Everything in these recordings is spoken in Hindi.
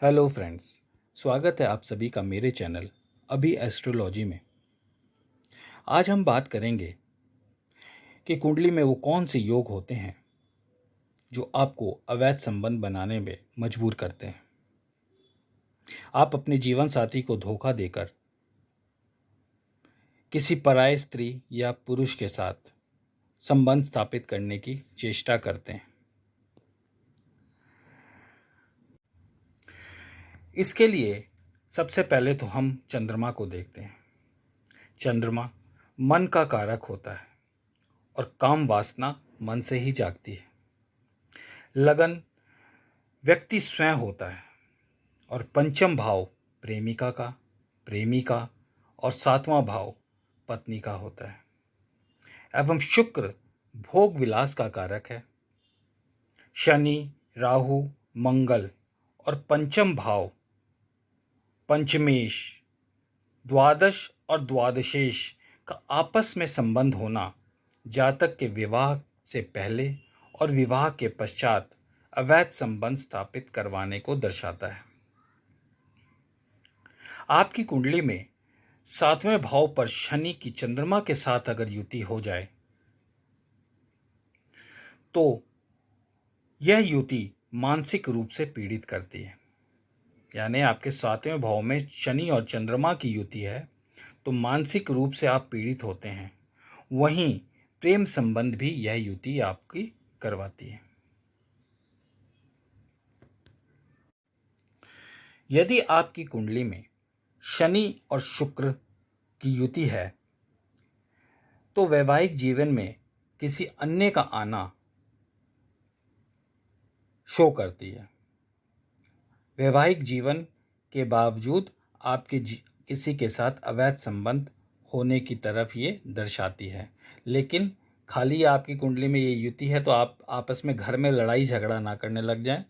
Hello friends. स्वागत है आप सभी का मेरे चैनल अभी एस्ट्रोलॉजी में। आज हम बात करेंगे कि कुंडली में वो कौन से योग होते हैं जो आपको अवैध संबंध बनाने में मजबूर करते हैं। आप अपने जीवन साथी को धोखा देकर किसी पराय स्त्री या पुरुष के साथ संबंध स्थापित करने की चेष्टा करते हैं। इसके लिए सबसे पहले तो हम चंद्रमा को देखते हैं। चंद्रमा मन का कारक होता है और काम वासना मन से ही जागती है। लगन व्यक्ति स्वयं होता है और पंचम भाव प्रेमिका का, प्रेमी का और सातवां भाव पत्नी का होता है। एवं शुक्र भोग विलास का कारक है। शनि, राहु, मंगल और पंचम भाव पंचमेश, द्वादश और द्वादशेश का आपस में संबंध होना जातक के विवाह से पहले और विवाह के पश्चात अवैध संबंध स्थापित करवाने को दर्शाता है। आपकी कुंडली में सातवें भाव पर शनि की चंद्रमा के साथ अगर युति हो जाए तो यह युति मानसिक रूप से पीड़ित करती है। यानी आपके सातवें भाव में शनि और चंद्रमा की युति है तो मानसिक रूप से आप पीड़ित होते हैं। वहीं प्रेम संबंध भी यह युति आपकी करवाती है। यदि आपकी कुंडली में शनि और शुक्र की युति है तो वैवाहिक जीवन में किसी अन्य का आना शो करती है। वैवाहिक जीवन के बावजूद आपके किसी के साथ अवैध संबंध होने की तरफ ये दर्शाती है। लेकिन खाली आपकी कुंडली में ये युति है तो आप आपस में घर में लड़ाई झगड़ा ना करने लग जाएं।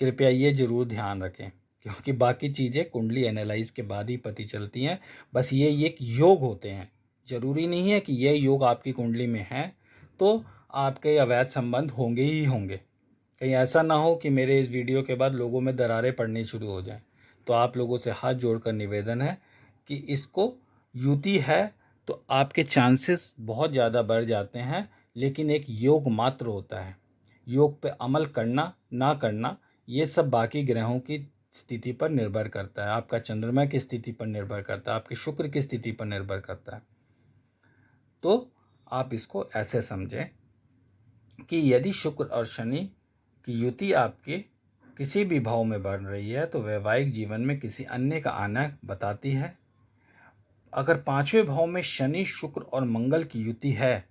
कृपया ये जरूर ध्यान रखें क्योंकि बाकी चीज़ें कुंडली एनालाइज के बाद ही पता चलती हैं। बस ये एक योग होते हैं। जरूरी नहीं है कि ये योग आपकी कुंडली में है तो आपके अवैध संबंध होंगे ही होंगे। कहीं ऐसा ना हो कि मेरे इस वीडियो के बाद लोगों में दरारें पड़नी शुरू हो जाएं। तो आप लोगों से हाथ जोड़कर निवेदन है कि इसको युति है तो आपके चांसेस बहुत ज़्यादा बढ़ जाते हैं, लेकिन एक योग मात्र होता है। योग पे अमल करना ना करना ये सब बाकी ग्रहों की स्थिति पर निर्भर करता है। आपका चंद्रमा की स्थिति पर निर्भर करता है, आपके शुक्र की स्थिति पर निर्भर करता है। तो आप इसको ऐसे समझें कि यदि शुक्र और शनि की युति आपके किसी भी भाव में बन रही है तो वैवाहिक जीवन में किसी अन्य का आना बताती है। अगर पांचवें भाव में शनि, शुक्र और मंगल की युति है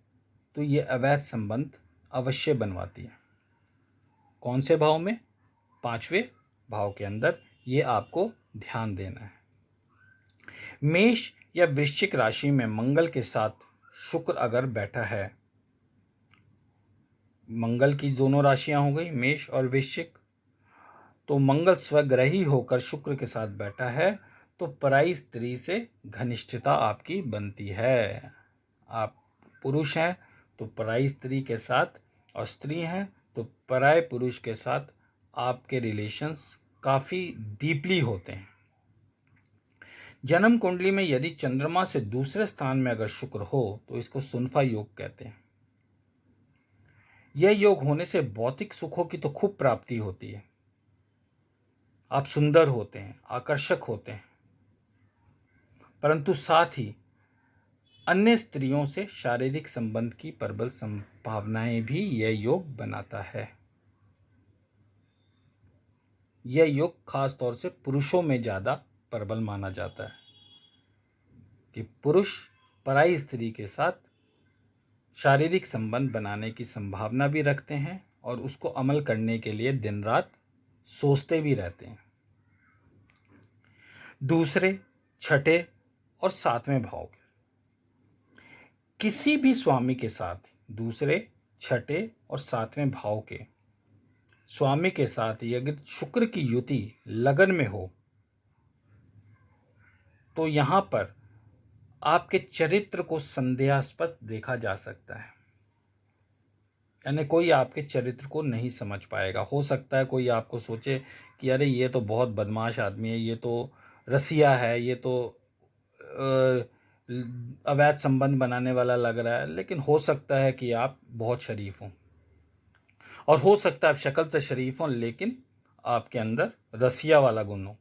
तो ये अवैध संबंध अवश्य बनवाती है। कौन से भाव में? पांचवें भाव के अंदर। ये आपको ध्यान देना है। मेष या वृश्चिक राशि में मंगल के साथ शुक्र अगर बैठा है, मंगल की दोनों राशियां हो गई मेष और वृश्चिक, तो मंगल स्वग्रही होकर शुक्र के साथ बैठा है तो पराई स्त्री से घनिष्ठता आपकी बनती है। आप पुरुष हैं तो पराई स्त्री के साथ, और स्त्री हैं तो पराय पुरुष के साथ आपके रिलेशंस काफ़ी डीपली होते हैं। जन्म कुंडली में यदि चंद्रमा से दूसरे स्थान में अगर शुक्र हो तो इसको सुनफा योग कहते हैं। यह योग होने से भौतिक सुखों की तो खूब प्राप्ति होती है। आप सुंदर होते हैं, आकर्षक होते हैं, परंतु साथ ही अन्य स्त्रियों से शारीरिक संबंध की प्रबल संभावनाएं भी यह योग बनाता है। यह योग खास तौर से पुरुषों में ज़्यादा प्रबल माना जाता है कि पुरुष पराई स्त्री के साथ शारीरिक संबंध बनाने की संभावना भी रखते हैं और उसको अमल करने के लिए दिन रात सोचते भी रहते हैं। दूसरे, छठे और सातवें भाव के किसी भी स्वामी के साथ, दूसरे, छठे और सातवें भाव के स्वामी के साथ यदि शुक्र की युति लगन में हो तो यहां पर आपके चरित्र को संदेहास्पद देखा जा सकता है। यानी कोई आपके चरित्र को नहीं समझ पाएगा। हो सकता है कोई आपको सोचे कि अरे ये तो बहुत बदमाश आदमी है, ये तो रसिया है, ये तो अवैध संबंध बनाने वाला लग रहा है, लेकिन हो सकता है कि आप बहुत शरीफ हों, और हो सकता है आप शक्ल से शरीफ हों लेकिन आपके अंदर रसिया वाला गुण हो।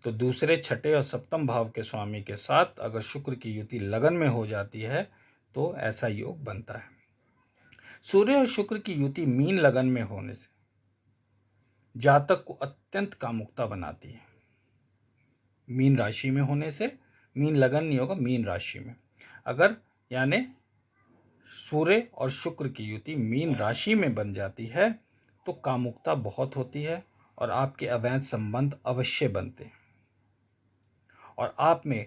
तो दूसरे, छठे और सप्तम भाव के स्वामी के साथ अगर शुक्र की युति लगन में हो जाती है तो ऐसा योग बनता है। सूर्य और शुक्र की युति मीन लगन में होने से जातक को अत्यंत कामुकता बनाती है। मीन राशि में होने से, मीन लगन नहीं होगा, मीन राशि में अगर यानी सूर्य और शुक्र की युति मीन राशि में बन जाती है तो कामुकता बहुत होती है और आपके अवैध संबंध अवश्य बनते हैं और आप में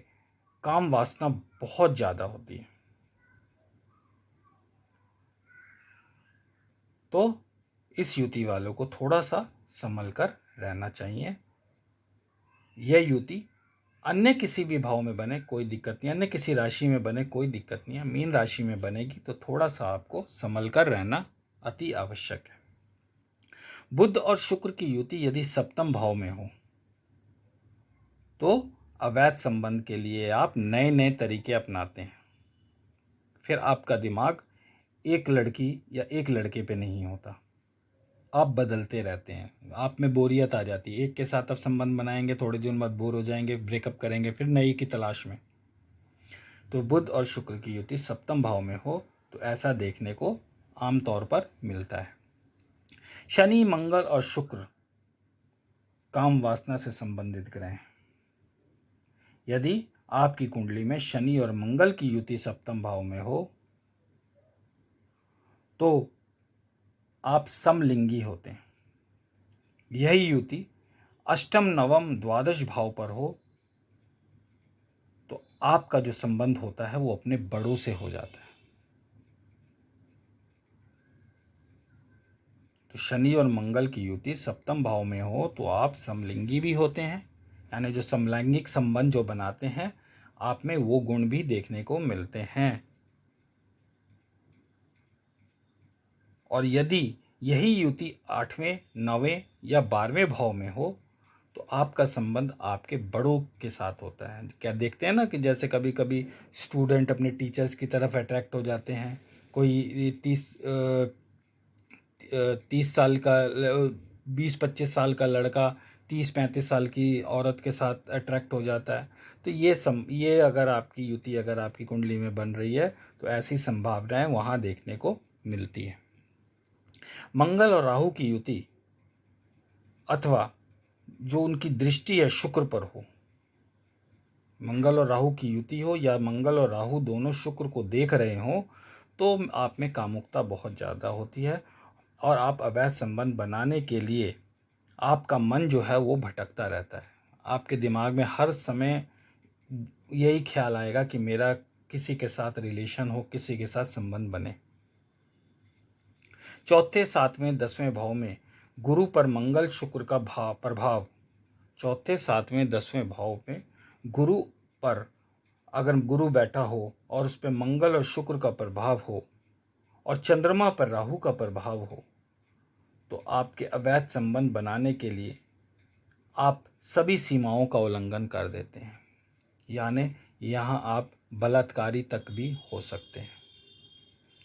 काम वासना बहुत ज्यादा होती है। तो इस युति वालों को थोड़ा सा संभल कर रहना चाहिए। यह युति अन्य किसी भी भाव में बने कोई दिक्कत नहीं, अन्य किसी राशि में बने कोई दिक्कत नहीं है, मीन राशि में बनेगी तो थोड़ा सा आपको संभल कर रहना अति आवश्यक है। बुध और शुक्र की युति यदि सप्तम भाव में हो तो अवैध संबंध के लिए आप नए नए तरीके अपनाते हैं। फिर आपका दिमाग एक लड़की या एक लड़के पे नहीं होता, आप बदलते रहते हैं, आप में बोरियत आ जाती है। एक के साथ आप संबंध बनाएंगे, थोड़े दिन बाद बोर हो जाएंगे, ब्रेकअप करेंगे, फिर नई की तलाश में। तो बुध और शुक्र की युति सप्तम भाव में हो तो ऐसा देखने को आमतौर पर मिलता है। शनि, मंगल और शुक्र काम वासना से संबंधित ग्रह हैं। यदि आपकी कुंडली में शनि और मंगल की युति सप्तम भाव में हो तो आप समलिंगी होते हैं। यही युति अष्टम, नवम, द्वादश भाव पर हो तो आपका जो संबंध होता है वो अपने बड़ों से हो जाता है। तो शनि और मंगल की युति सप्तम भाव में हो तो आप समलिंगी भी होते हैं, यानी जो समलैंगिक संबंध जो बनाते हैं आप में वो गुण भी देखने को मिलते हैं। और यदि यही युति 8वें, 9वें या 12वें भाव में हो तो आपका संबंध आपके बड़ों के साथ होता है। क्या देखते हैं ना कि जैसे कभी कभी स्टूडेंट अपने टीचर्स की तरफ अट्रैक्ट हो जाते हैं। कोई 30 साल का, 20-25 साल का लड़का 30-35 साल की औरत के साथ अट्रैक्ट हो जाता है। तो ये अगर आपकी युति अगर आपकी कुंडली में बन रही है तो ऐसी संभावनाएं वहाँ देखने को मिलती है। मंगल और राहु की युति अथवा जो उनकी दृष्टि है शुक्र पर हो, मंगल और राहु की युति हो या मंगल और राहु दोनों शुक्र को देख रहे हो तो आप में कामुकता बहुत ज़्यादा होती है और आप अवैध संबंध बनाने के लिए आपका मन जो है वो भटकता रहता है। आपके दिमाग में हर समय यही ख्याल आएगा कि मेरा किसी के साथ रिलेशन हो, किसी के साथ संबंध बने। चौथे, 7वें, 10वें भाव में गुरु पर मंगल शुक्र का प्रभाव, चौथे, 7वें, 10वें भाव में गुरु पर अगर गुरु बैठा हो और उस पर मंगल और शुक्र का प्रभाव हो और चंद्रमा पर राहु का प्रभाव हो तो आपके अवैध संबंध बनाने के लिए आप सभी सीमाओं का उल्लंघन कर देते हैं, यानी यहाँ आप बलात्कारी तक भी हो सकते हैं।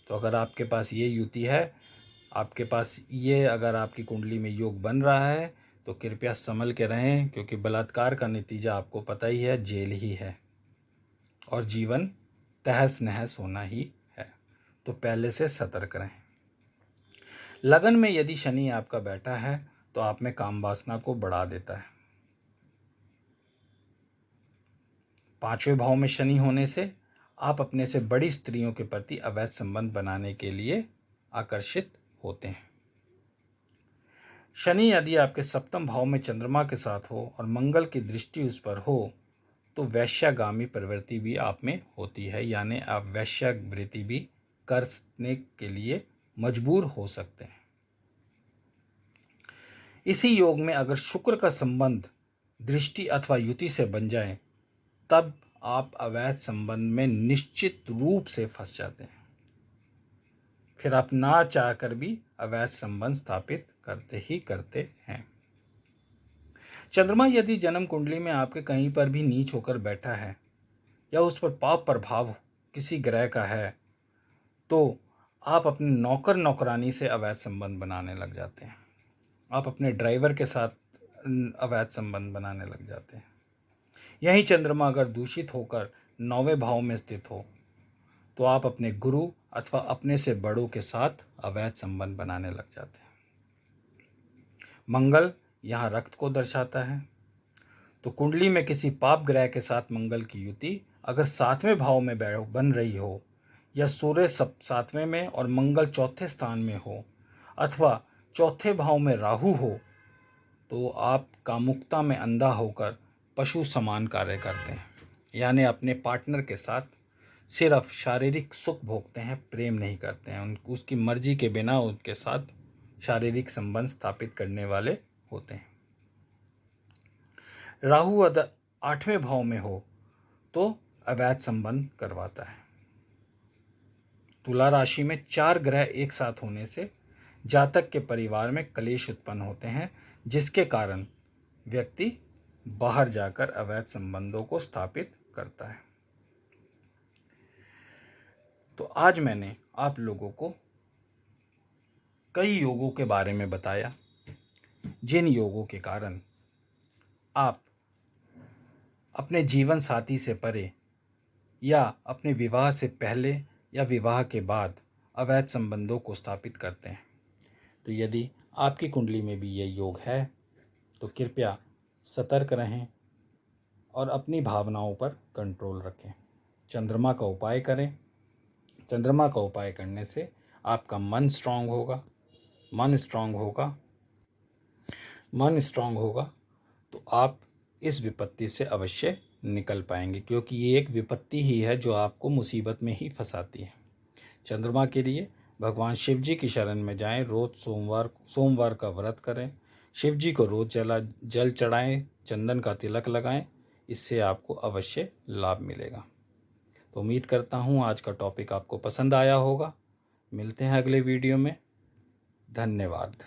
तो अगर आपके पास ये युति है, आपके पास ये अगर आपकी कुंडली में योग बन रहा है तो कृपया संभल के रहें, क्योंकि बलात्कार का नतीजा आपको पता ही है, जेल ही है और जीवन तहस नहस होना ही है। तो पहले से सतर्क रहें। लगन में यदि शनि आपका बैठा है तो आप में काम वासना को बढ़ा देता है। 5वें भाव में शनि होने से आप अपने से बड़ी स्त्रियों के प्रति अवैध संबंध बनाने के लिए आकर्षित होते हैं। शनि यदि आपके सप्तम भाव में चंद्रमा के साथ हो और मंगल की दृष्टि उस पर हो तो वैश्यागामी प्रवृत्ति भी आप में होती है, यानी आप वैश्यावृत्ति भी करने के लिए मजबूर हो सकते हैं। इसी योग में अगर शुक्र का संबंध दृष्टि अथवा युति से बन जाए तब आप अवैध संबंध में निश्चित रूप से फंस जाते हैं। फिर आप ना चाहकर भी अवैध संबंध स्थापित करते ही करते हैं। चंद्रमा यदि जन्म कुंडली में आपके कहीं पर भी नीच होकर बैठा है या उस पर पाप प्रभाव किसी ग्रह का है, तो आप अपने नौकर नौकरानी से अवैध संबंध बनाने लग जाते हैं। आप अपने ड्राइवर के साथ अवैध संबंध बनाने लग जाते हैं। यही चंद्रमा अगर दूषित होकर 9वें भाव में स्थित हो तो आप अपने गुरु अथवा अपने से बड़ों के साथ अवैध संबंध बनाने लग जाते हैं। मंगल यहाँ रक्त को दर्शाता है, तो कुंडली में किसी पाप ग्रह के साथ मंगल की युति अगर 7वें भाव में बन रही हो या सूर्य 7वें में और मंगल 4थे स्थान में हो अथवा 4थे भाव में राहु हो, तो आप कामुकता में अंधा होकर पशु समान कार्य करते हैं, यानी अपने पार्टनर के साथ सिर्फ शारीरिक सुख भोगते हैं, प्रेम नहीं करते हैं। उसकी मर्जी के बिना उनके साथ शारीरिक संबंध स्थापित करने वाले होते हैं। राहु 8वें भाव में हो तो अवैध संबंध करवाता है। तुला राशि में 4 ग्रह एक साथ होने से जातक के परिवार में कलेश उत्पन्न होते हैं, जिसके कारण व्यक्ति बाहर जाकर अवैध संबंधों को स्थापित करता है। तो आज मैंने आप लोगों को कई योगों के बारे में बताया, जिन योगों के कारण आप अपने जीवन साथी से परे या अपने विवाह से पहले या विवाह के बाद अवैध संबंधों को स्थापित करते हैं। तो यदि आपकी कुंडली में भी ये योग है तो कृपया सतर्क रहें और अपनी भावनाओं पर कंट्रोल रखें। चंद्रमा का उपाय करें। चंद्रमा का उपाय करने से आपका मन स्ट्रांग होगा। मन स्ट्रांग होगा तो आप इस विपत्ति से अवश्य निकल पाएंगे, क्योंकि ये एक विपत्ति ही है जो आपको मुसीबत में ही फंसाती है। चंद्रमा के लिए भगवान शिव जी की शरण में जाएं। रोज़ सोमवार का व्रत करें। शिव जी को रोज़ जल चढ़ाएं, चंदन का तिलक लगाएं। इससे आपको अवश्य लाभ मिलेगा। तो उम्मीद करता हूँ आज का टॉपिक आपको पसंद आया होगा। मिलते हैं अगले वीडियो में। धन्यवाद।